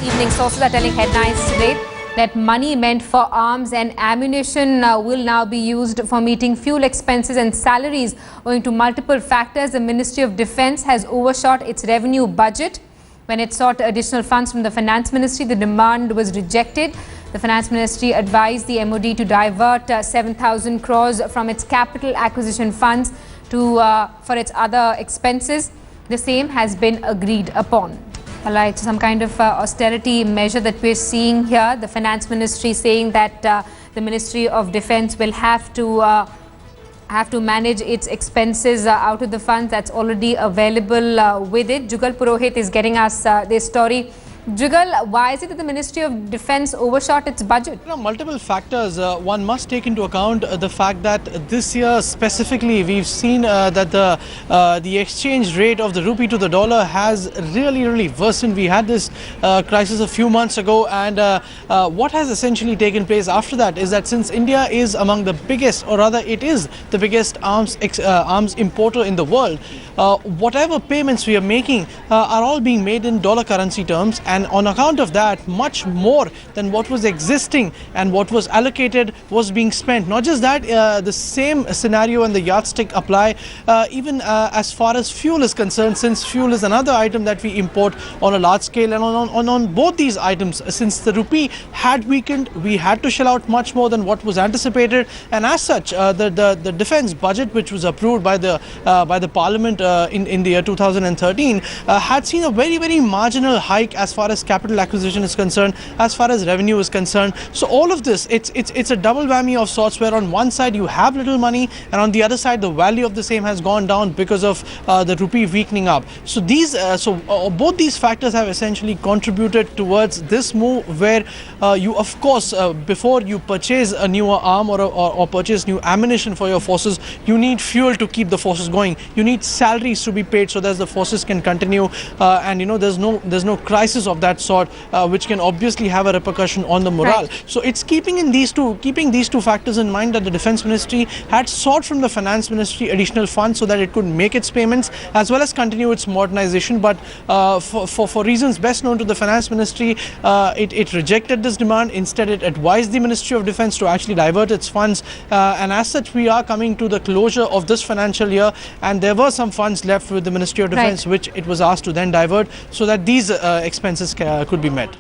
evening. Sources are telling headlines today that money meant for arms and ammunition will now be used for meeting fuel expenses and salaries. Owing to multiple factors, the Ministry of Defence has overshot its revenue budget. When it sought additional funds from the Finance Ministry, the demand was rejected. The Finance Ministry advised the MOD to divert 7,000 crores from its capital acquisition funds for its other expenses. The same has been agreed upon. All right, so some kind of austerity measure that we're seeing here. The Finance Ministry saying that the Ministry of Defence will have to manage its expenses out of the funds that's already available with it. Jugal Purohit is getting us this story. Jugal, why is it that the Ministry of Defence overshot its budget? There are multiple factors. One must take into account the fact that this year specifically we've seen that the exchange rate of the rupee to the dollar has really worsened. We had this crisis a few months ago, and what has essentially taken place after that is that since India is among the biggest, or rather it is the biggest arms importer in the world, whatever payments we are making are all being made in dollar currency terms, and on account of that, much more than what was existing and what was allocated was being spent. Not just that, the same scenario and the yardstick apply even as far as fuel is concerned, since fuel is another item that we import on a large scale, and on both these items, since the rupee had weakened, we had to shell out much more than what was anticipated, and as such, the defence budget, which was approved by the Parliament in the year 2013, had seen a very marginal hike as far as capital acquisition is concerned, as far as revenue is concerned. So all of this, it's a double whammy of sorts, where on one side you have little money, and on the other side the value of the same has gone down because of the rupee weakening up. So both these factors have essentially contributed towards this move, where you, of course, before you purchase a newer arm or purchase new ammunition for your forces, you need fuel to keep the forces going. You need salaries to be paid so that the forces can continue, and there's no crisis of that sort which can obviously have a repercussion on the morale. Right. So it's keeping these two factors in mind that the Defence Ministry had sought from the Finance Ministry additional funds so that it could make its payments as well as continue its modernization. But for reasons best known to the Finance Ministry, it rejected this demand. Instead, it advised the Ministry of Defence to actually divert its funds, and as such, we are coming to the closure of this financial year, and there were some funds left with the Ministry of Defence, which it was asked to then divert so that these expenses could be met.